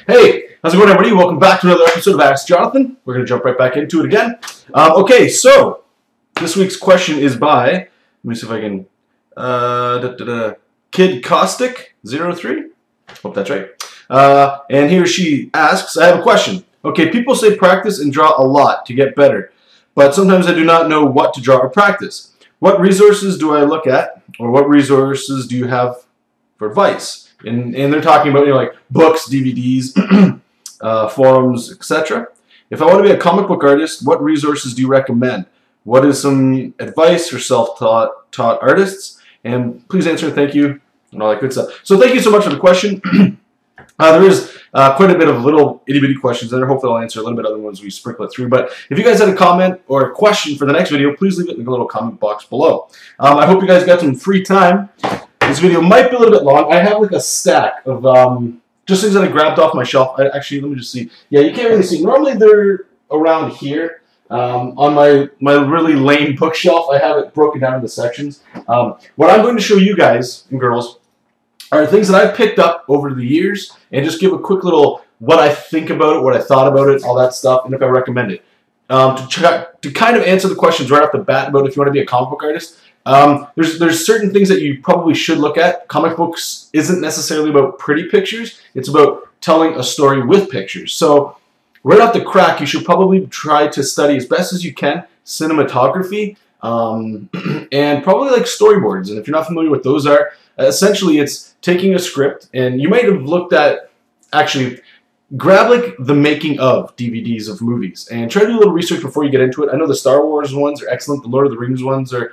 Hey, how's it going, everybody? Welcome back to another episode of Ask Jonathan. We're going to jump right back into it again. Okay, so this week's question is by, let me see if I can, Kid Caustic 03. Hope that's right. And he or she asks, I have a question. Okay, people say practice and draw a lot to get better, but sometimes I do not know what to draw or practice. What resources do I look at, or what resources do you have for advice? And they're talking about, like books, DVDs, forums, etc. If I want to be a comic book artist, what resources do you recommend? What is some advice for self-taught artists? And please answer, thank you, and all that good stuff. So thank you so much for the question. There is quite a bit of little itty-bitty questions there. Hopefully I'll answer a little bit other ones we sprinkle it through. But if you guys had a comment or a question for the next video, please leave it in the little comment box below. I hope you guys got some free time. This video might be a little bit long. I have like a stack of just things that I grabbed off my shelf. Actually, let me just see. Yeah, you can't really see. Normally they're around here on my really lame bookshelf. I have it broken down into sections. What I'm going to show you guys and girls are things that I've picked up over the years and just give a quick little what I think about it, what I thought about it, all that stuff, and if I recommend it. To kind of answer the questions right off the bat about if you want to be a comic book artist, there's certain things that you probably should look at. Comic books isn't necessarily about pretty pictures. It's about telling a story with pictures. So right off the crack, you should probably try to study as best as you can cinematography and probably like storyboards. And if you're not familiar with those are, essentially it's taking a script, and you might have looked at, actually, grab like the making of DVDs of movies and try to do a little research before you get into it. I know the Star Wars ones are excellent. The Lord of the Rings ones are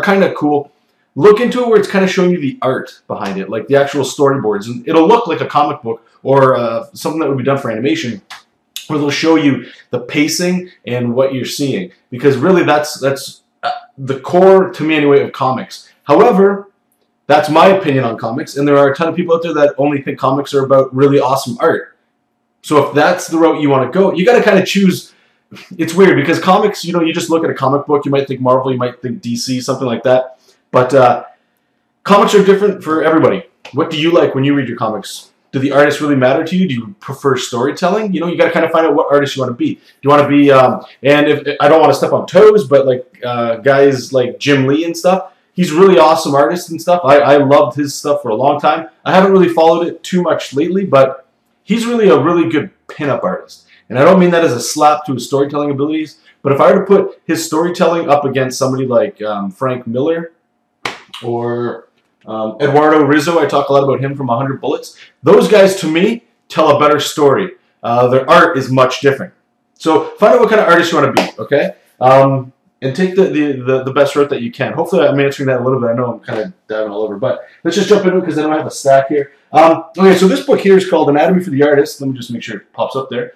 kind of cool. Look into it where it's kind of showing you the art behind it, like the actual storyboards. And it'll look like a comic book or something that would be done for animation, where they'll show you the pacing and what you're seeing. Because really that's the core, to me anyway, of comics. However, that's my opinion on comics, and there are a ton of people out there that only think comics are about really awesome art. So if that's the route you want to go, you got to kind of choose. It's weird because comics, you just look at a comic book, you might think Marvel, you might think DC, something like that. But comics are different for everybody. What do you like when you read your comics? Do the artists really matter to you? Do you prefer storytelling? You got to kind of find out what artist you want to be. Do you want to be, and if I don't want to step on toes, but like guys like Jim Lee and stuff, he's a really awesome artist and stuff. I loved his stuff for a long time. I haven't really followed it too much lately, but he's really a really good pinup artist. And I don't mean that as a slap to his storytelling abilities, but if I were to put his storytelling up against somebody like Frank Miller or Eduardo Rizzo, I talk a lot about him from 100 Bullets, those guys to me tell a better story. Their art is much different. So find out what kind of artist you want to be, okay? And take the best route that you can. Hopefully I'm answering that a little bit. I know I'm kind of diving all over, but let's just jump into it because then I have a stack here. Okay, so this book here is called Anatomy for the Artist. Let me just make sure it pops up there.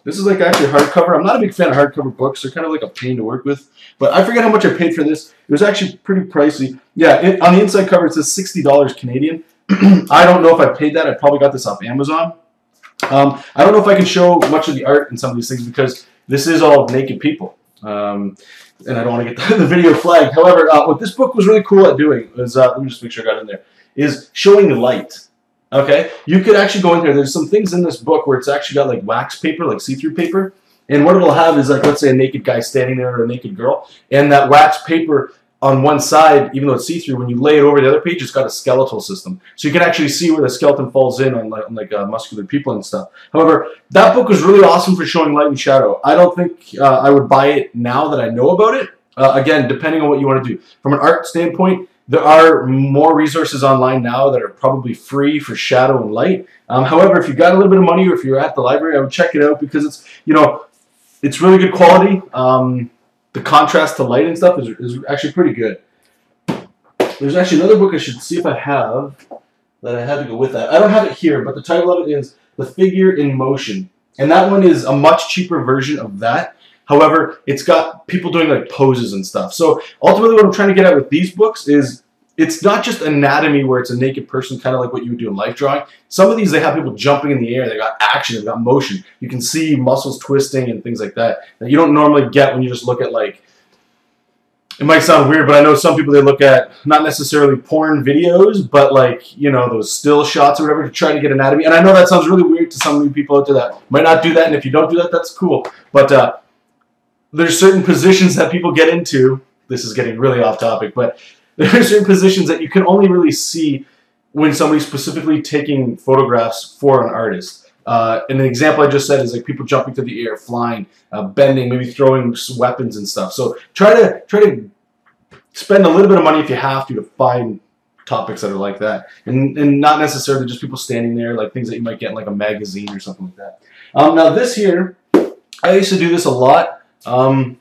This is like actually hardcover. I'm not a big fan of hardcover books. They're kind of like a pain to work with. But I forget how much I paid for this. It was actually pretty pricey. Yeah, on the inside cover it says $60 Canadian. I don't know if I paid that. I probably got this off Amazon. I don't know if I can show much of the art in some of these things because this is all naked people. And I don't want to get the video flagged. However, what this book was really cool at doing is, let me just make sure I got in there, is showing light. Okay? You could actually go in here. There's some things in this book where it's actually got like wax paper, like see-through paper. And what it'll have is like, let's say a naked guy standing there or a naked girl. And that wax paper on one side, even though it's see-through, when you lay it over the other page, it's got a skeletal system. So you can actually see where the skeleton falls in on like muscular people and stuff. However, that book was really awesome for showing light and shadow. I don't think I would buy it now that I know about it. Again, depending on what you want to do. From an art standpoint, there are more resources online now that are probably free for shadow and light. However, if you've got a little bit of money or if you're at the library, I would check it out because it's, it's really good quality. The contrast to light and stuff is actually pretty good. There's actually another book I should see if I have that I had to go with that. I don't have it here, but the title of it is The Figure in Motion. And that one is a much cheaper version of that. However, it's got people doing like poses and stuff. So ultimately what I'm trying to get at with these books is it's not just anatomy where it's a naked person, kind of like what you would do in life drawing. Some of these, they have people jumping in the air. They got action. They've got motion. You can see muscles twisting and things like that that you don't normally get when you just look at like it might sound weird, but I know some people, they look at not necessarily porn videos, but like, you know, those still shots or whatever to try to get anatomy. And I know that sounds really weird to some of you people out there that might not do that. And if you don't do that, that's cool. But there's certain positions that people get into. This is getting really off topic, but there are certain positions that you can only really see when somebody's specifically taking photographs for an artist. And an example I just said is like people jumping through the air, flying, bending, maybe throwing weapons and stuff. So try to spend a little bit of money if you have to find topics that are like that, and not necessarily just people standing there, like things that you might get in like a magazine or something like that. Now this here, I used to do this a lot when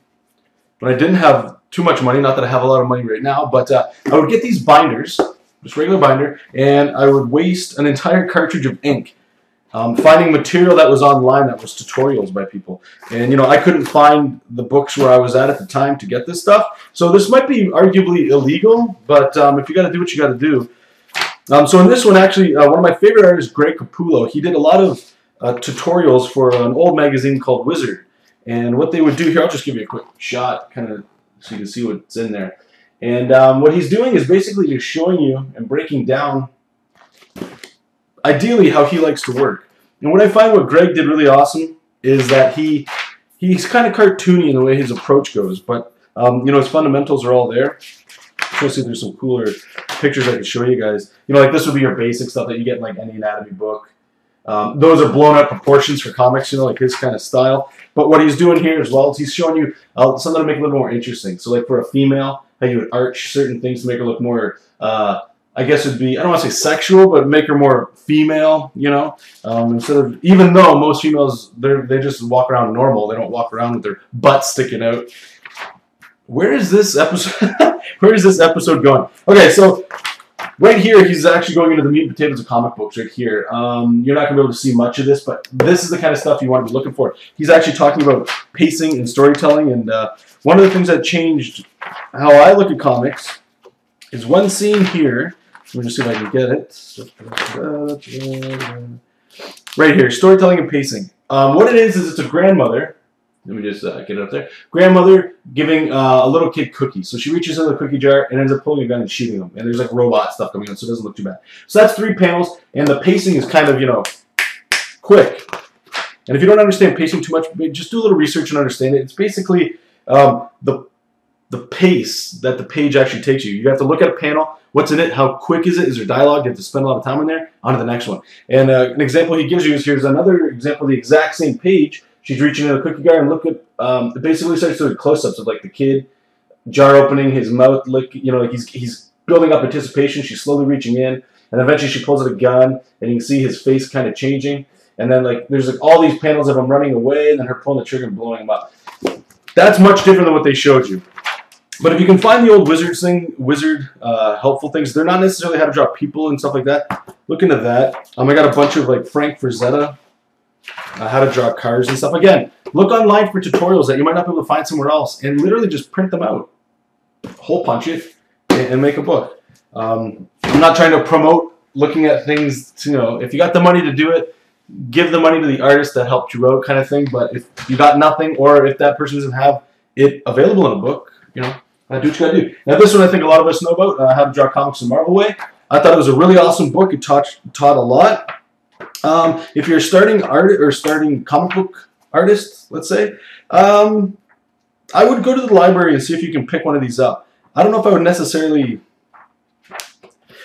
I didn't have too much money. Not that I have a lot of money right now, but I would get these binders, just regular binder, and I would waste an entire cartridge of ink. Finding material that was online that was tutorials by people. And, you know, I couldn't find the books where I was at the time to get this stuff. So this might be arguably illegal, but if you got to do what you got to do. So in this one, actually, one of my favorite artists, Greg Capullo, he did a lot of tutorials for an old magazine called Wizard. And what they would do here, I'll just give you a quick shot, kind of so you can see what's in there. And what he's doing is basically just showing you and breaking down ideally how he likes to work. And what I find what Greg did really awesome is that he's kind of cartoony in the way his approach goes, but you know, his fundamentals are all there. Especially there's some cooler pictures I can show you guys. You know, like this would be your basic stuff that you get in like any anatomy book. Those are blown up proportions for comics, you know, like his kind of style. But what he's doing here as well is he's showing you something to make it a little more interesting. So like for a female, how you would arch certain things to make her look more I guess it'd be, I don't want to say sexual, but make her more female, you know, instead of, even though most females, they just walk around normal. They don't walk around with their butt sticking out. Where is this episode? Where is this episode going? Okay, so right here, he's actually going into the meat and potatoes of comic books right here. You're not going to be able to see much of this, but this is the kind of stuff you want to be looking for. He's actually talking about pacing and storytelling, and one of the things that changed how I look at comics is one scene here. Let me just see if I can get it. Right here, storytelling and pacing. What it is it's a grandmother. Let me just get it up there. Grandmother giving a little kid cookies. So she reaches into the cookie jar and ends up pulling a gun and shooting them. And there's like robot stuff coming on, so it doesn't look too bad. So that's 3 panels, and the pacing is kind of, you know, quick. And if you don't understand pacing too much, just do a little research and understand it. It's basically the pace that the page actually takes you. You have to look at a panel. What's in it? How quick is it? Is there dialogue? You have to spend a lot of time in there. On to the next one. And an example he gives you is here's another example of the exact same page. She's reaching into the cookie jar and look at, it basically starts doing close-ups of like the kid, jar opening, his mouth, you know, like he's building up anticipation. She's slowly reaching in, and eventually she pulls out a gun, and you can see his face kind of changing. And then like there's like all these panels of him running away, and then her pulling the trigger and blowing him up. That's much different than what they showed you. But if you can find the old Wizard helpful things, they're not necessarily how to draw people and stuff like that. Look into that. I got a bunch of like Frank Frazetta, how to draw cars and stuff. Again, look online for tutorials that you might not be able to find somewhere else, and literally just print them out, hole punch it, and make a book. I'm not trying to promote looking at things. To, you know, if you got the money to do it, give the money to the artist that helped you wrote, kind of thing. But if you got nothing, or if that person doesn't have it available in a book, you know. Do what you gotta do. Now this one I think a lot of us know about, How to Draw Comics the Marvel Way. I thought it was a really awesome book. It taught a lot. If you're a starting comic book artist, let's say, I would go to the library and see if you can pick one of these up. I don't know if I would necessarily...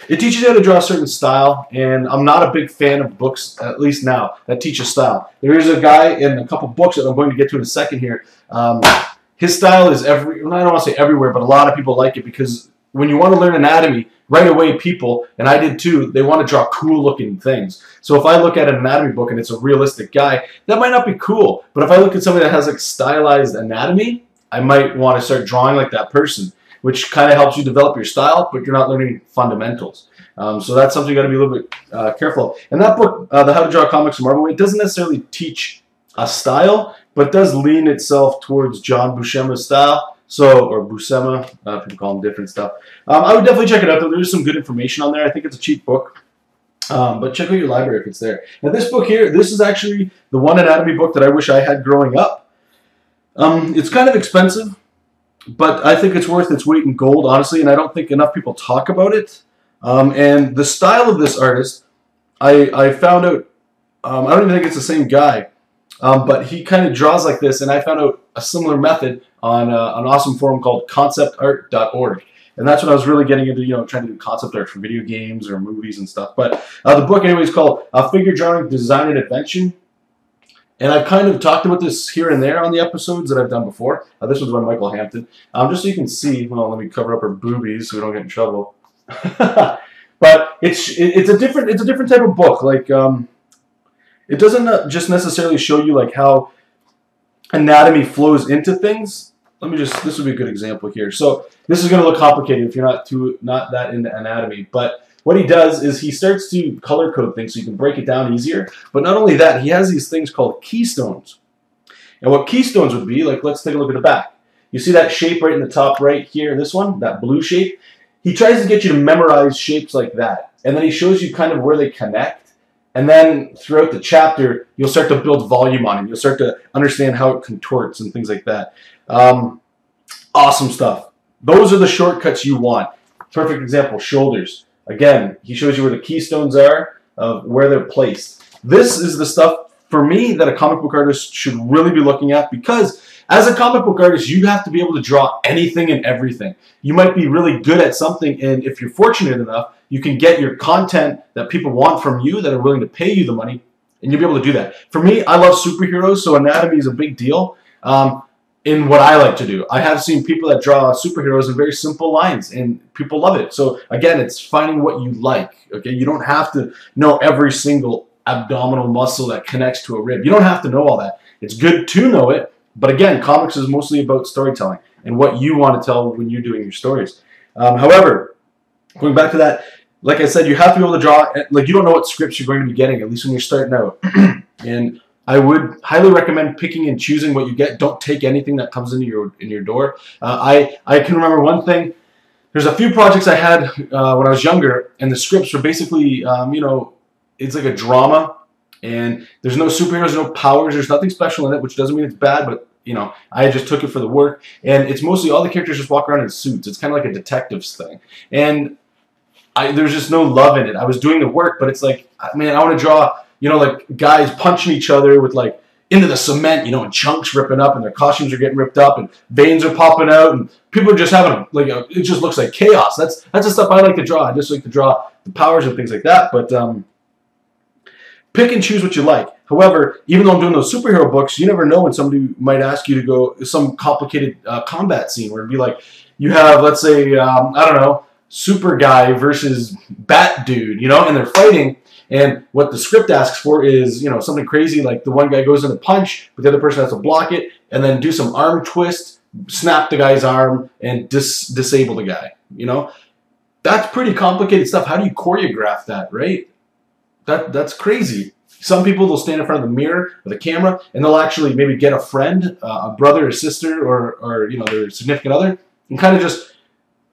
It teaches you how to draw a certain style, and I'm not a big fan of books, at least now, that teach a style. There is a guy in a couple books that I'm going to get to in a second here. His style is I don't want to say everywhere, but a lot of people like it because when you want to learn anatomy, right away people, and I did too, they want to draw cool looking things. So if I look at an anatomy book and it's a realistic guy, that might not be cool. But if I look at somebody that has like stylized anatomy, I might want to start drawing like that person, which kind of helps you develop your style, but you're not learning fundamentals. So that's something you got to be a little bit careful of. And that book, the How to Draw Comics the Marvel Way, doesn't necessarily teach a style, but does lean itself towards John Buscema's style, or Buscema, people call him different stuff. I would definitely check it out, though. There's some good information on there. I think it's a cheap book, but check out your library if it's there. Now this book here, this is actually the one anatomy book that I wish I had growing up. It's kind of expensive, but I think it's worth its weight in gold, honestly, and I don't think enough people talk about it. And the style of this artist, I found out, I don't even think it's the same guy, but he kind of draws like this, and I found out a similar method on an awesome forum called conceptart.org. And that's when I was really getting into, trying to do concept art for video games or movies and stuff. But the book anyway is called Figure Drawing, Design, and Invention. And I've kind of talked about this here and there on the episodes that I've done before. This was by Michael Hampton. Just so you can see, well, let me cover up our boobies so we don't get in trouble. But it's a different type of book. Like it doesn't just necessarily show you like how anatomy flows into things. This would be a good example here. So this is going to look complicated if you're not that into anatomy, but what he does is he starts to color code things so you can break it down easier. But not only that, he has these things called keystones. And what keystones would be, like let's take a look at the back. You see that shape right in the top right here, this one, that blue shape? He tries to get you to memorize shapes like that. And then he shows you kind of where they connect. And then throughout the chapter, you'll start to build volume on it. You'll start to understand how it contorts and things like that. Awesome stuff. Those are the shortcuts you want. Perfect example, shoulders. Again, he shows you where the keystones are, where they're placed. This is the stuff, for me, that a comic book artist should really be looking at, because as a comic book artist, you have to be able to draw anything and everything. You might be really good at something, and if you're fortunate enough, you can get your content that people want from you, that are willing to pay you the money, and you'll be able to do that. For me, I love superheroes, so anatomy is a big deal. In what I like to do. I have seen people that draw superheroes in very simple lines, and people love it. So again, it's finding what you like. Okay, you don't have to know every single abdominal muscle that connects to a rib. You don't have to know all that. It's good to know it, but again, comics is mostly about storytelling and what you want to tell when you're doing your stories. However, going back to that, like I said, you have to be able to draw. Like, you don't know what scripts you're going to be getting, at least when you're starting out. And I would highly recommend picking and choosing what you get. Don't take anything that comes into your door. I can remember one thing. There's a few projects I had when I was younger, and the scripts were basically, it's like a drama, and there's no superheroes, no powers, there's nothing special in it, which doesn't mean it's bad, but I just took it for the work, and it's mostly all the characters just walk around in suits. It's kind of like a detectives thing, and there's just no love in it. I was doing the work, but it's like, man, I want to draw, like guys punching each other with like into the cement, and chunks ripping up, and their costumes are getting ripped up, and veins are popping out, and people are just having it just looks like chaos. That's the stuff I like to draw. I just like to draw the powers and things like that. But pick and choose what you like. However, even though I'm doing those superhero books, you never know when somebody might ask you to go some complicated combat scene where it'd be like you have, let's say, I don't know, Super Guy versus Bat Dude, and they're fighting. And what the script asks for is, something crazy like the one guy goes in to punch, but the other person has to block it, and then do some arm twist, snap the guy's arm, and disable the guy. That's pretty complicated stuff. How do you choreograph that, right? That's crazy. Some people, they'll stand in front of the mirror or the camera, and they'll actually maybe get a friend, a brother or sister, or their significant other, and kind of just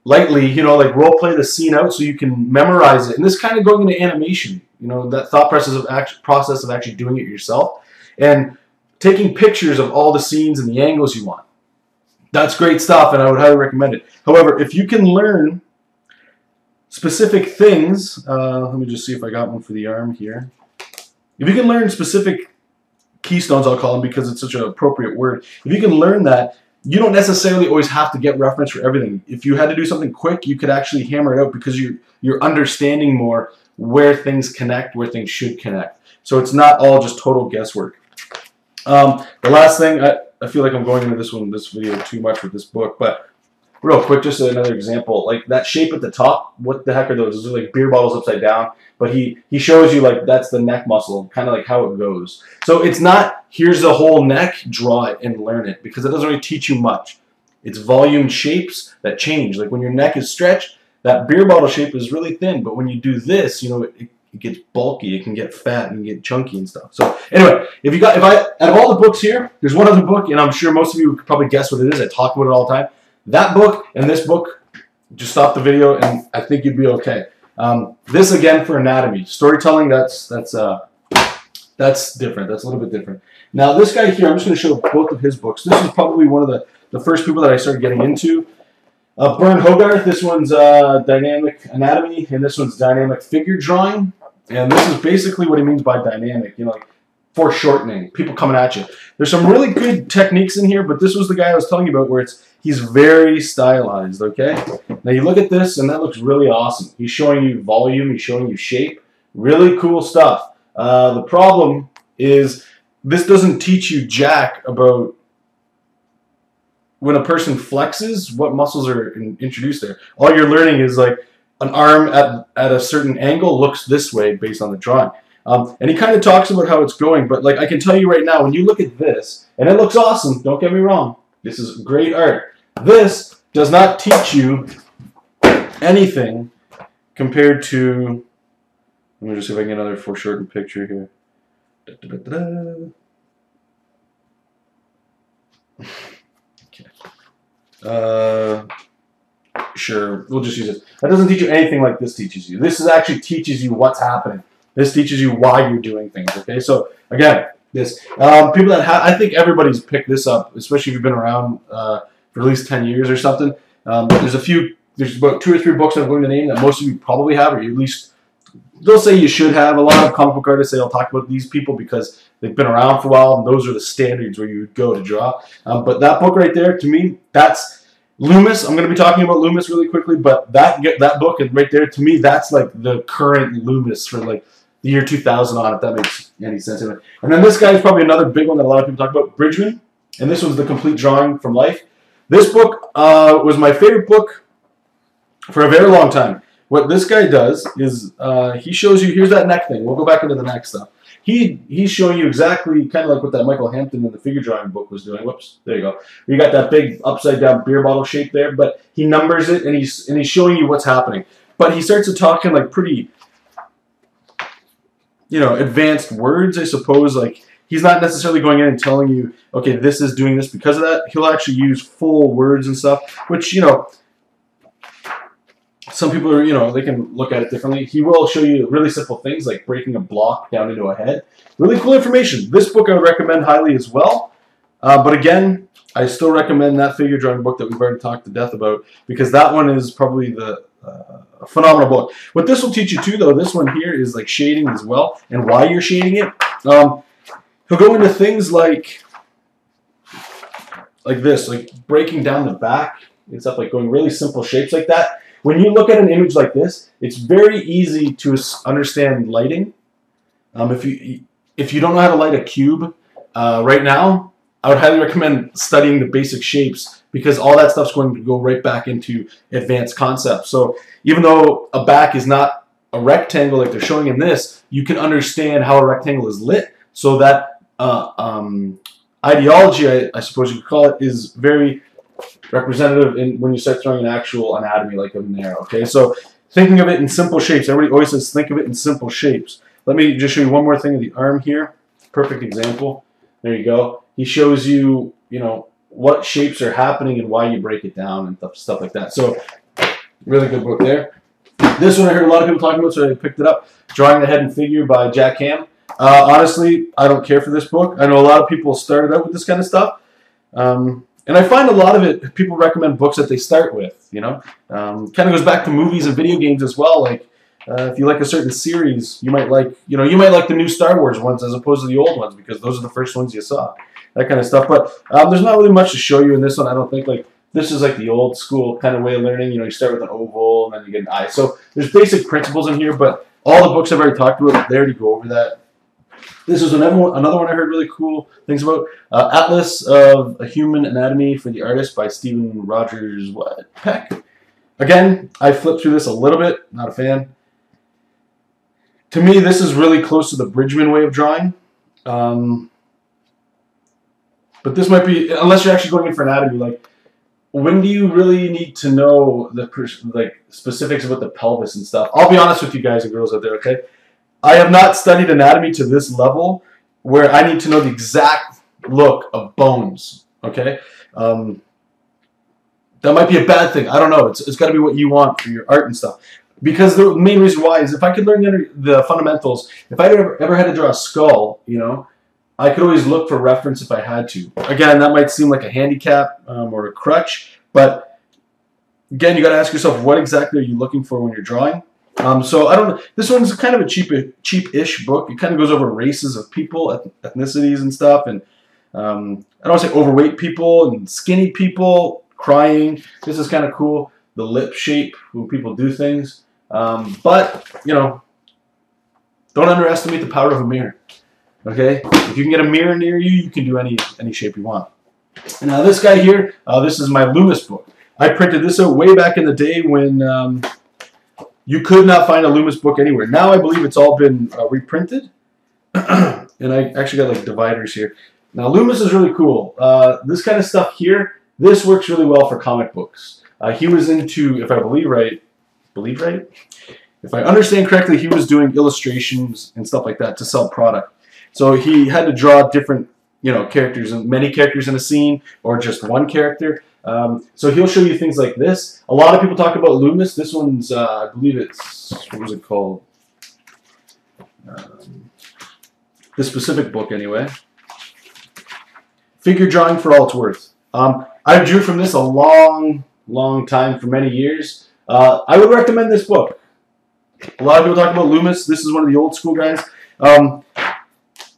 lightly, like role play the scene out so you can memorize it. And this kind of going into animation, that thought process of actually doing it yourself and taking pictures of all the scenes and the angles you want. That's great stuff, and I would highly recommend it. However, if you can learn specific things, let me just see if I got one for the arm here. If you can learn specific keystones, I'll call them because it's such an appropriate word. If you can learn that, you don't necessarily always have to get reference for everything. If you had to do something quick, you could actually hammer it out because you're understanding more where things connect, where things should connect. So it's not all just total guesswork. The last thing, I feel like I'm going into this video too much with this book, but real quick, just another example. Like that shape at the top, what the heck are those? Those are like beer bottles upside down. But he shows you like that's the neck muscle, kind of like how it goes. So it's not, here's the whole neck, draw it and learn it, because it doesn't really teach you much. It's volume shapes that change. Like when your neck is stretched, that beer bottle shape is really thin. But when you do this, it gets bulky, it can get fat and get chunky and stuff. So anyway, out of all the books here, there's one other book, and I'm sure most of you could probably guess what it is. I talk about it all the time. That book and this book, just stop the video and I think you'd be okay. This again for anatomy. Storytelling, that's different. That's a little bit different. Now this guy here, I'm just going to show both of his books. This is probably one of the first people that I started getting into. Bern Hogarth, this one's dynamic anatomy, and this one's dynamic figure drawing. And this is basically what he means by dynamic, you know, like foreshortening, people coming at you. There's some really good techniques in here, but this was the guy I was telling you about where he's very stylized, okay? Now you look at this, and that looks really awesome. He's showing you volume, he's showing you shape. Really cool stuff. The problem is this doesn't teach you jack about when a person flexes, what muscles are introduced there. All you're learning is like an arm at a certain angle looks this way based on the drawing. And he kind of talks about how it's going, but like I can tell you right now, when you look at this, and it looks awesome, don't get me wrong, this is great art. This does not teach you anything compared to, let me just see if I can get another foreshortened picture here. Okay. Sure, we'll just use it. That doesn't teach you anything like this teaches you. This actually teaches you what's happening. This teaches you why you're doing things, okay? So, again, this, people that I think everybody's picked this up, especially if you've been around for at least 10 years or something. There's about 2 or 3 books I'm going to name that most of you probably have, or at least, they'll say you should have. A lot of comic book artists say I'll talk about these people because they've been around for a while, and those are the standards where you would go to draw. But that book right there, to me, that's Loomis. I'm going to be talking about Loomis really quickly, but that book right there, to me, that's like the current Loomis for like the year 2000 on, if that makes any sense. And then this guy is probably another big one that a lot of people talk about, Bridgman, and this was The Complete Drawing from Life. This book was my favorite book for a very long time. What this guy does is he shows you, here's that neck thing. We'll go back into the neck stuff. He's showing you exactly kind of like what that Michael Hampton in the figure drawing book was doing. Whoops, there you go. You got that big upside down beer bottle shape there, but he numbers it and he's showing you what's happening. But he starts to talk in like pretty, you know, advanced words, I suppose. Like he's not necessarily going in and telling you, okay, this is doing this because of that. He'll actually use full words and stuff, which, you know, some people are, you know, they can look at it differently. He will show you really simple things like breaking a block down into a head. Really cool information. This book I would recommend highly as well. But again, I still recommend that figure drawing book that we've already talked to death about, because that one is probably the phenomenal book. What this will teach you too, though, this one here is like shading as well, and why you're shading it. He'll go into things like this, like breaking down the back and stuff, like going really simple shapes like that. When you look at an image like this, it's very easy to understand lighting. If you don't know how to light a cube right now, I would highly recommend studying the basic shapes, because all that stuff's going to go right back into advanced concepts. So even though a back is not a rectangle like they're showing in this, you can understand how a rectangle is lit. So that ideology, I suppose you could call it, is very representative in when you start throwing an actual anatomy like in there, okay? So thinking of it in simple shapes. Everybody always says think of it in simple shapes. Let me just show you one more thing of the arm here. Perfect example. There you go. He shows you, you know, what shapes are happening and why you break it down and stuff like that. So really good book there. This one I heard a lot of people talking about, so I picked it up. Drawing the Head and Figure by Jack Ham. Honestly, I don't care for this book. I know a lot of people started out with this kind of stuff. And I find a lot of it, people recommend books that they start with, you know. Kind of goes back to movies and video games as well. Like, if you like a certain series, you might like, you know, you might like the new Star Wars ones as opposed to the old ones, because those are the first ones you saw. That kind of stuff. But there's not really much to show you in this one, I don't think. Like, this is like the old school kind of way of learning. You know, you start with an oval and then you get an eye. So there's basic principles in here, but all the books I've already talked about, they already go over that. This is another one I heard really cool things about. Atlas of a Human Anatomy for the Artist by Stephen Rogers Peck. Again, I flipped through this a little bit. Not a fan. To me, this is really close to the Bridgman way of drawing. But this might be, unless you're actually going in for anatomy, like, when do you really need to know the specifics about the pelvis and stuff? I'll be honest with you guys and girls out there, okay? I have not studied anatomy to this level where I need to know the exact look of bones, okay? That might be a bad thing. I don't know. It's got to be what you want for your art and stuff. Because the main reason why is if I could learn the fundamentals, if I ever had to draw a skull, you know, I could always look for reference if I had to. Again, that might seem like a handicap or a crutch, but again, you got to ask yourself, what exactly are you looking for when you're drawing? So I don't know. This one's kind of a cheap-ish book. It kind of goes over races of people, ethnicities and stuff, and I don't want to say overweight people and skinny people, crying. This is kind of cool. The lip shape when people do things. But, you know, don't underestimate the power of a mirror. Okay? If you can get a mirror near you, you can do any shape you want. And now this guy here, this is my Loomis book. I printed this out way back in the day when you could not find a Loomis book anywhere. Now I believe it's all been reprinted. And I actually got like dividers here. Now Loomis is really cool. This kind of stuff here, this works really well for comic books. He was into, if I believe right, if I understand correctly, he was doing illustrations and stuff like that to sell product. So he had to draw different, you know, characters, and many characters in a scene, or just one character. So he'll show you things like this. A lot of people talk about Loomis. This one's, I believe it's, what was it called? This specific book, anyway. Figure drawing for all it's worth. I drew from this a long time, for many years. I would recommend this book. A lot of people talk about Loomis. This is one of the old school guys.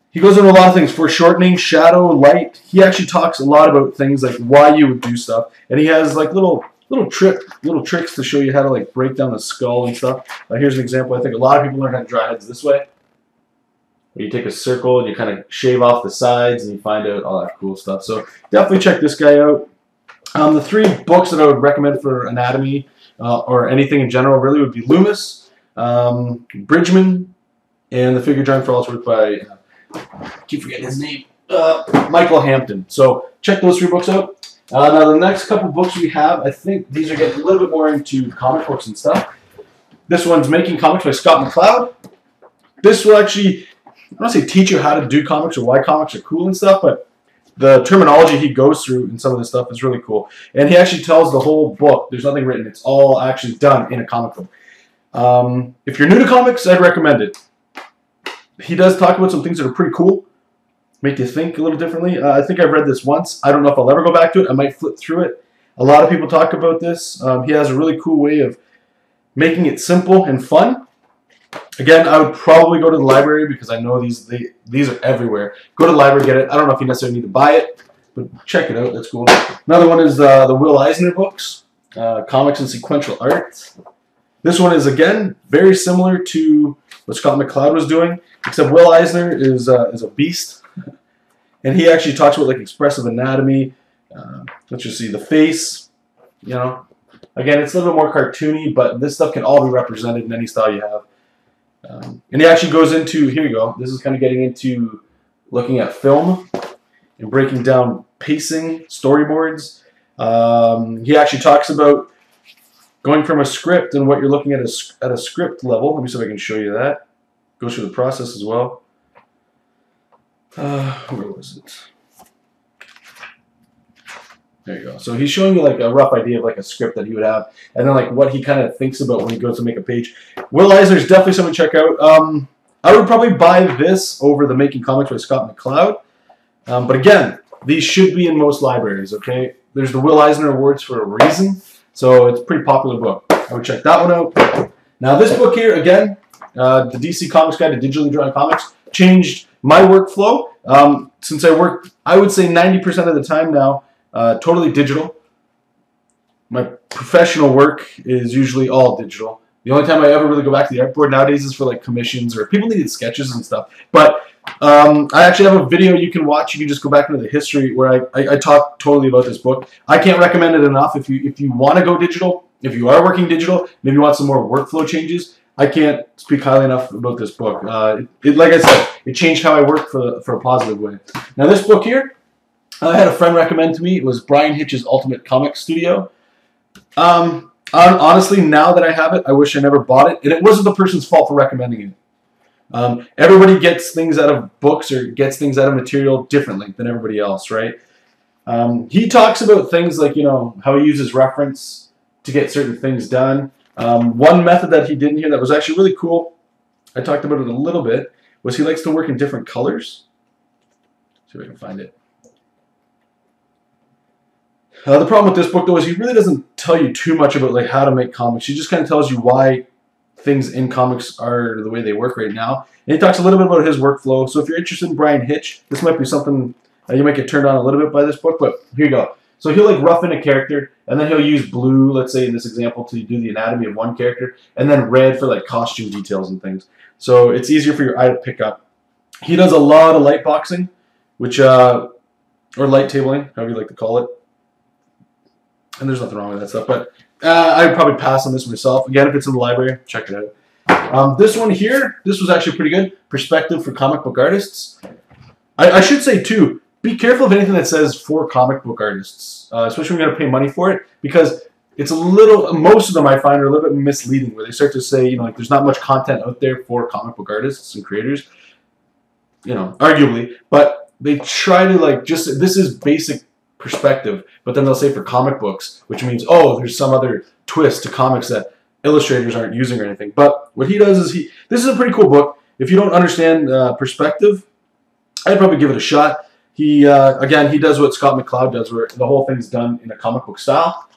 He goes into a lot of things. Foreshortening, shadow, light. He actually talks a lot about things like why you would do stuff. And he has like little tricks to show you how to like break down the skull and stuff. Here's an example. I think a lot of people learn how to draw heads this way. Where you take a circle and you kind of shave off the sides and you find out all that cool stuff. So definitely check this guy out. The 3 books that I would recommend for anatomy or anything in general really would be Loomis, Bridgman, and The Figure Drawing for All It's Worth by, I keep forgetting his name, Michael Hampton. So check those 3 books out. Now the next couple books we have, I think these are getting a little bit more into comic books and stuff. This one's Making Comics by Scott McCloud. This will actually, I don't want to say teach you how to do comics or why comics are cool and stuff, but the terminology he goes through in some of this stuff is really cool. And he actually tells the whole book. There's nothing written. It's all actually done in a comic book. If you're new to comics, I'd recommend it. He does talk about some things that are pretty cool, make you think a little differently. I think I've read this once. I don't know if I'll ever go back to it. I might flip through it. A lot of people talk about this. He has a really cool way of making it simple and fun. Again, I would probably go to the library because I know these are everywhere. Go to the library, get it. I don't know if you necessarily need to buy it, but check it out. That's cool. Another one is the Will Eisner books, Comics and Sequential Art. This one is, again, very similar to what Scott McCloud was doing, except Will Eisner is a beast. And he actually talks about like expressive anatomy. Let's just see, the face, you know. Again, it's a little bit more cartoony, but this stuff can all be represented in any style you have. And he actually goes into, here you go, this is kind of getting into looking at film and breaking down pacing, storyboards. He actually talks about going from a script and what you're looking at a script level. Let me see if I can show you that. Goes through the process as well. Where was it? There you go. So he's showing you like a rough idea of like a script that he would have, and then like what he kind of thinks about when he goes to make a page. Will Eisner is definitely something to check out. I would probably buy this over the Making Comics by Scott McCloud. But again, these should be in most libraries, okay? There's the Will Eisner Awards for a reason, so it's a pretty popular book. I would check that one out. Now this book here, again, the DC Comics Guide to Digitally Drawing Comics, changed my workflow. Since I work, I would say 90% of the time now, totally digital. My professional work is usually all digital. The only time I ever really go back to the artboard nowadays is for like commissions or people needed sketches and stuff. But I actually have a video you can watch. You can just go back into the history where I talk totally about this book. I can't recommend it enough. If you want to go digital, if you are working digital, maybe you want some more workflow changes, I can't speak highly enough about this book. Like I said, it changed how I work for a positive way. Now this book here, I had a friend recommend to me. It was Brian Hitch's Ultimate Comic Studio. Honestly, now that I have it, I wish I never bought it. And it wasn't the person's fault for recommending it. Everybody gets things out of books or gets things out of material differently than everybody else, right? He talks about things like, you know, how he uses reference to get certain things done. One method that he did in here that was actually really cool, I talked about it a little bit, was he likes to work in different colors. See if I can find it. The problem with this book, though, is he really doesn't tell you too much about like how to make comics. He just kind of tells you why things in comics are the way they work right now. And he talks a little bit about his workflow. So if you're interested in Brian Hitch, this might be something you might get turned on a little bit by this book. But here you go. So he'll like rough in a character, and then he'll use blue, let's say in this example, to do the anatomy of one character, and then red for like costume details and things. So it's easier for your eye to pick up. He does a lot of light boxing, which or light tabling, however you like to call it. And there's nothing wrong with that stuff, but I would probably pass on this myself. Again, if it's in the library, check it out. This one here, this was actually pretty good. Perspective for comic book artists. I should say, too, be careful of anything that says for comic book artists, especially when you're going to pay money for it, because it's a little, most of them I find are a little bit misleading, where they start to say, you know, like there's not much content out there for comic book artists and creators, you know, arguably, but they try to like just, this is basic perspective, but then they'll say for comic books, which means, oh, there's some other twist to comics that illustrators aren't using or anything. But what he does is this is a pretty cool book. If you don't understand perspective, I'd probably give it a shot. He, again, he does what Scott McCloud does, where the whole thing's done in a comic book style.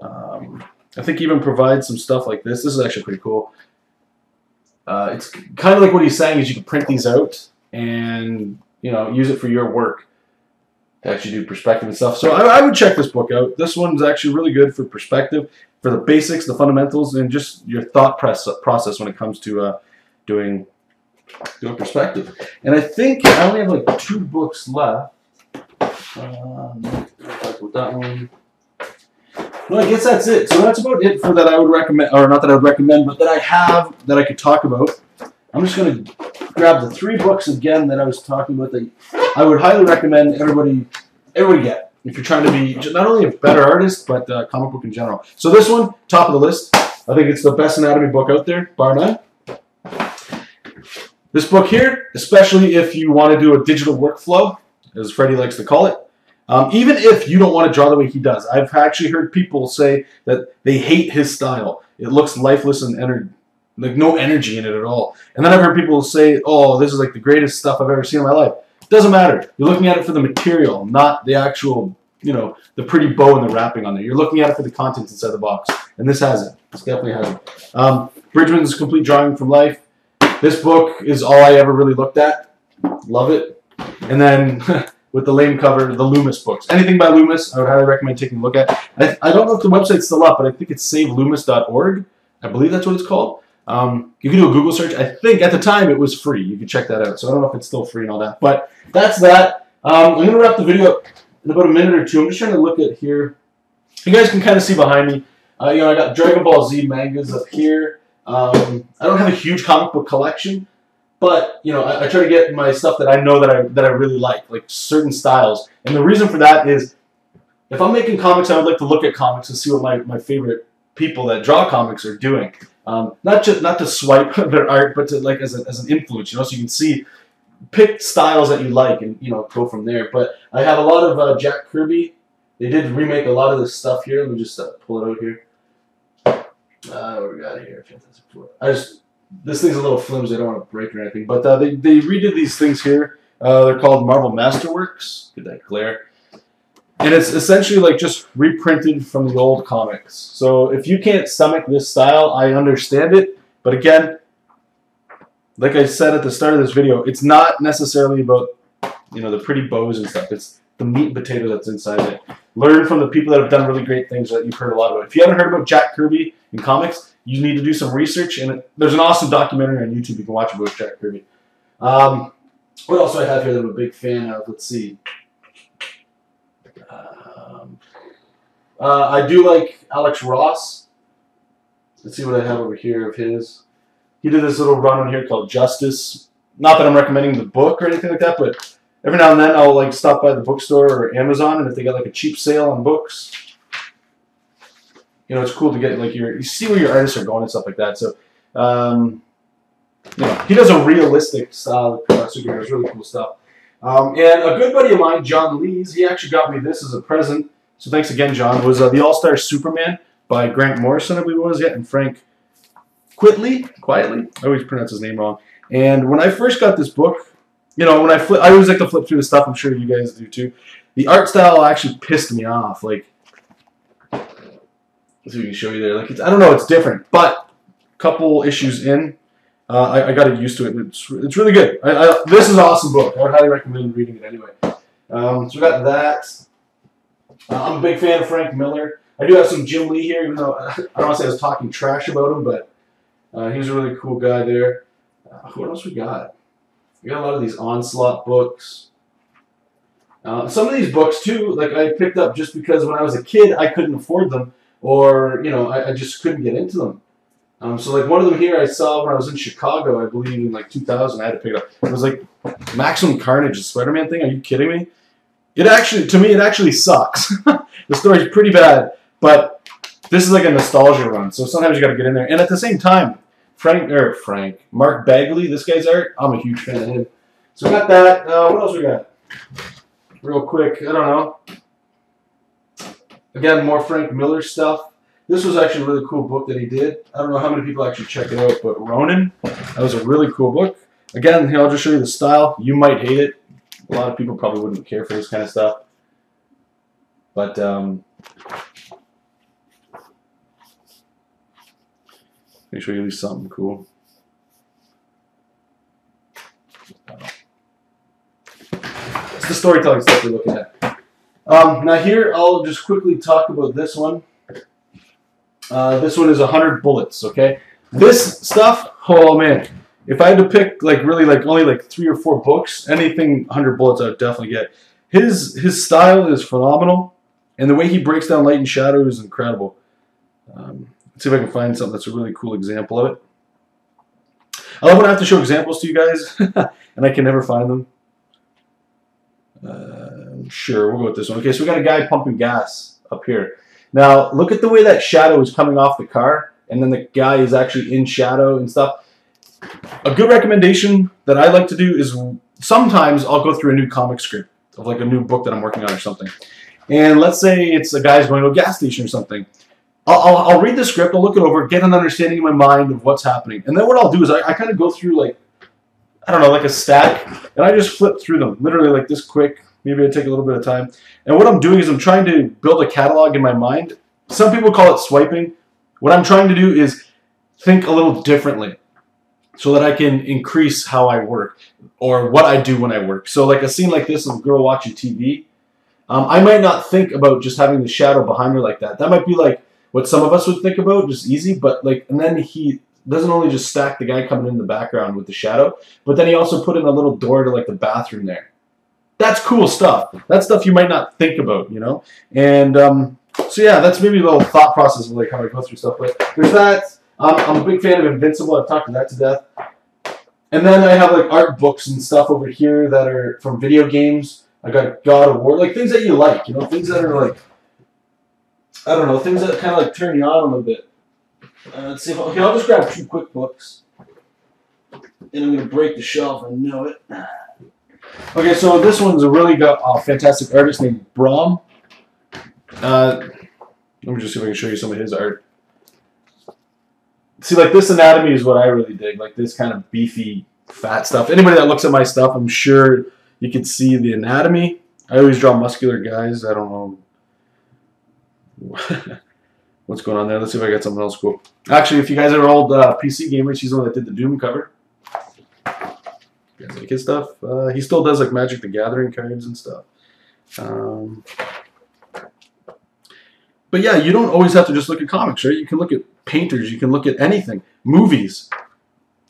I think he even provides some stuff like this. This is actually pretty cool. It's kind of like what he's saying is you can print these out and, you know, use it for your work to actually do perspective and stuff. So I would check this book out. This one's actually really good for perspective, for the basics, the fundamentals, and just your thought process when it comes to doing perspective. And I think I only have like 2 books left. Talk about that one. No, I guess that's it. So that's about it for that I would recommend, or not that I would recommend, but that I have that I could talk about. I'm just going to grab the 3 books again that I was talking about that I would highly recommend everybody get if you're trying to be not only a better artist, but comic book in general. So this one, top of the list. I think it's the best anatomy book out there, bar none. This book here, especially if you want to do a digital workflow, as Freddie likes to call it, even if you don't want to draw the way he does. I've actually heard people say that they hate his style. It looks lifeless and like no energy in it at all. And then I've heard people say, oh, this is like the greatest stuff I've ever seen in my life. It doesn't matter. You're looking at it for the material, not the actual, you know, the pretty bow and the wrapping on there. You're looking at it for the contents inside the box. And this has it. This definitely has it. Bridgman's Complete Drawing from Life. This book is all I ever really looked at. Love it. And then with the lame cover, the Loomis books. Anything by Loomis, I would highly recommend taking a look at. I don't know if the website's still up, but I think it's saveloomis.org. I believe that's what it's called. You can do a Google search. I think at the time it was free. You can check that out. So I don't know if it's still free and all that. But that's that. I'm going to wrap the video up in about a minute or 2. I'm just trying to look at here. You guys can kind of see behind me. You know, I got Dragon Ball Z mangas up here. I don't have a huge comic book collection, but you know, I try to get my stuff that I know that I really like certain styles. And the reason for that is, if I'm making comics, I would like to look at comics and see what my favorite people that draw comics are doing. Not to swipe their art, but to like as an influence, you know, so you can see, pick styles that you like and, you know, go from there. But I have a lot of Jack Kirby. They did remake a lot of this stuff here. Let me just pull it out here. What we got here? This thing's a little flimsy. I don't want to break or anything. But they redid these things here. They're called Marvel Masterworks. Get that glare. And it's essentially like just reprinted from the old comics. So if you can't stomach this style, I understand it. But again, like I said at the start of this video, it's not necessarily about, you know, the pretty bows and stuff. It's the meat and potato that's inside it. Learn from the people that have done really great things that you've heard a lot about. If you haven't heard about Jack Kirby in comics, you need to do some research. And there's an awesome documentary on YouTube you can watch about Jack Kirby. What else do I have here that I'm a big fan of? Let's see. I do like Alex Ross. Let's see what I have over here of his. He did this little run on here called Justice. Not that I'm recommending the book or anything like that, but every now and then I'll like stop by the bookstore or Amazon, and if they got like a cheap sale on books, you know, it's cool to get like you see where your artists are going and stuff like that. So, you know, he does a realistic style of superheroes, really cool stuff. And a good buddy of mine, John Lees, he actually got me this as a present. So thanks again, John. Was the All-Star Superman by Grant Morrison, I believe it was, yeah, and Frank Quietly. I always pronounce his name wrong. And when I first got this book, you know, when I always like to flip through the stuff. I'm sure you guys do too. The art style actually pissed me off. Like, let's see if we can show you there. Like, I don't know, it's different, but a couple issues in, I got used to it. It's really good. This is an awesome book. I would highly recommend reading it anyway. So we got that. I'm a big fan of Frank Miller. I do have some Jim Lee here, even though I don't want to say I was talking trash about him, but he's a really cool guy there. What else we got? We got a lot of these Onslaught books. Some of these books, too, like I picked up just because when I was a kid, I couldn't afford them, or, you know, I just couldn't get into them. So, like, one of them here I saw when I was in Chicago, I believe, in, like, 2000. I had to pick it up. It was, like, Maximum Carnage, the Spider-Man thing. Are you kidding me? It actually, to me, it actually sucks. The story's pretty bad, but this is, like, a nostalgia run, so sometimes you got to get in there. And at the same time, Mark Bagley, this guy's art, I'm a huge fan of him. So, we got that. What else we got? Real quick, I don't know. Again, more Frank Miller stuff. This was actually a really cool book that he did. I don't know how many people actually check it out, but Ronin, that was a really cool book. Again, here, I'll just show you the style. You might hate it. A lot of people probably wouldn't care for this kind of stuff. But, let me show you at least something cool. It's the storytelling stuff you're looking at. Now here, I'll just quickly talk about this one. This one is 100 bullets, okay? This stuff, oh man, if I had to pick like really like only like 3 or 4 books, anything 100 bullets I would definitely get. His style is phenomenal, and the way he breaks down light and shadow is incredible. Let's see if I can find something that's a really cool example of it. I love when I have to show examples to you guys, and I can never find them. Sure, we'll go with this one. Okay, so we got a guy pumping gas up here. Now, look at the way that shadow is coming off the car, and then the guy is actually in shadow and stuff. A good recommendation that I like to do is sometimes I'll go through a new comic script of like a new book that I'm working on or something. And let's say it's a guy's going to a gas station or something. I'll read the script, I'll look it over, get an understanding in my mind of what's happening. And then what I'll do is I kind of go through like, I don't know, like a stack, and I just flip through them, literally like this quick. Maybe I take a little bit of time. And what I'm doing is I'm trying to build a catalog in my mind. Some people call it swiping. What I'm trying to do is think a little differently so that I can increase how I work or what I do when I work. So like a scene like this of a girl watching TV, I might not think about just having the shadow behind her like that. That might be like what some of us would think about, just easy, but like, and then he doesn't only just stack the guy coming in the background with the shadow, but then he also put in a little door to like the bathroom there. That's cool stuff. That's stuff you might not think about, you know? And so yeah, that's maybe a little thought process of like how I go through stuff. But there's that. I'm a big fan of Invincible. I've talked to that to death. And then I have like art books and stuff over here that are from video games. I got God of War, like things that you like, you know, things that are like, I don't know, things that kind of like turn you on a little bit. Let's see if okay, I'll just grab 2 quick books. And I'm going to break the shelf, I know it. Okay, so this one's a really fantastic artist named Brahm. Let me just see if I can show you some of his art. See, like this anatomy is what I really dig, like this kind of beefy, fat stuff. Anybody that looks at my stuff, I'm sure you can see the anatomy. I always draw muscular guys. I don't know what's going on there. Let's see if I got something else cool. Actually, if you guys are old PC gamers, he's the one that did the Doom cover. You guys like his stuff? He still does like Magic the Gathering cards and stuff. But yeah, you don't always have to just look at comics, right? You can look at painters. You can look at anything. Movies.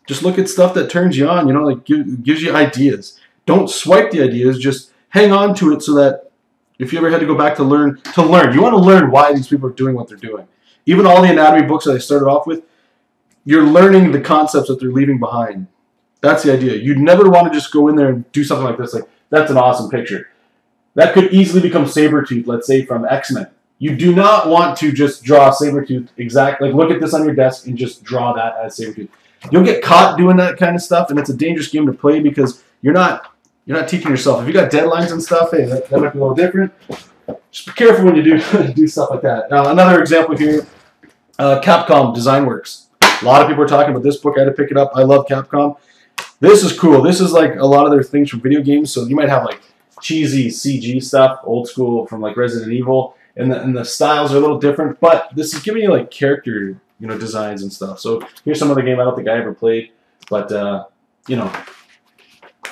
Just look at stuff that turns you on, you know, like gives you ideas. Don't swipe the ideas. Just hang on to it so that if you ever had to go back to learn. You want to learn why these people are doing what they're doing. Even all the anatomy books that I started off with, you're learning the concepts that they're leaving behind. That's the idea. You'd never want to just go in there and do something like this. Like, that's an awesome picture. That could easily become Sabretooth, let's say, from X-Men. You do not want to just draw Sabretooth exactly. Like, look at this on your desk and just draw that as Sabretooth. You'll get caught doing that kind of stuff, and it's a dangerous game to play because you're not teaching yourself. If you got deadlines and stuff, hey, that might be a little different. Just be careful when you do stuff like that. Now, another example here, Capcom Design Works. A lot of people are talking about this book. I had to pick it up. I love Capcom. This is cool. This is like a lot of their things from video games. So you might have like cheesy CG stuff, old school from like Resident Evil, and the styles are a little different. But this is giving you like character, you know, designs and stuff. So here's some of the game I don't think I ever played, but you know,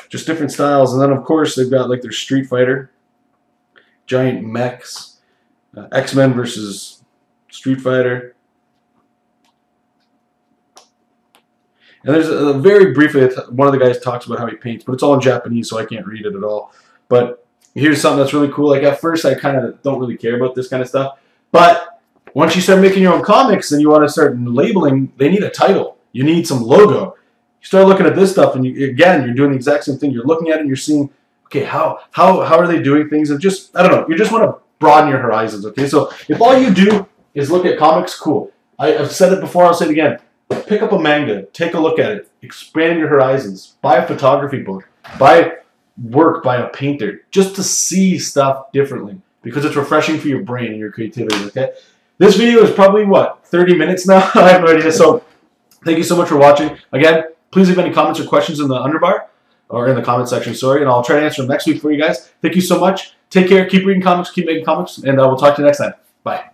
just different styles. And then of course they've got like their Street Fighter, giant mechs, X-Men versus Street Fighter. And there's a very briefly, one of the guys talks about how he paints, but it's all in Japanese, so I can't read it at all. But here's something that's really cool. Like at first, I kind of don't really care about this kind of stuff. But once you start making your own comics and you want to start labeling, they need a title. You need some logo. You start looking at this stuff, and again, you're doing the exact same thing. You're looking at it, and you're seeing, okay, how are they doing things? And just, I don't know, you just want to broaden your horizons, okay? So if all you do is look at comics, cool. I've said it before, I'll say it again. Pick up a manga, take a look at it, expand your horizons, buy a photography book, buy work by a painter, just to see stuff differently, because it's refreshing for your brain and your creativity, okay? This video is probably, what, 30 minutes now? I have no idea. So thank you so much for watching. Again, please leave any comments or questions in the underbar, or in the comment section, sorry, and I'll try to answer them next week for you guys. Thank you so much. Take care, keep reading comics, keep making comics, and we'll talk to you next time. Bye.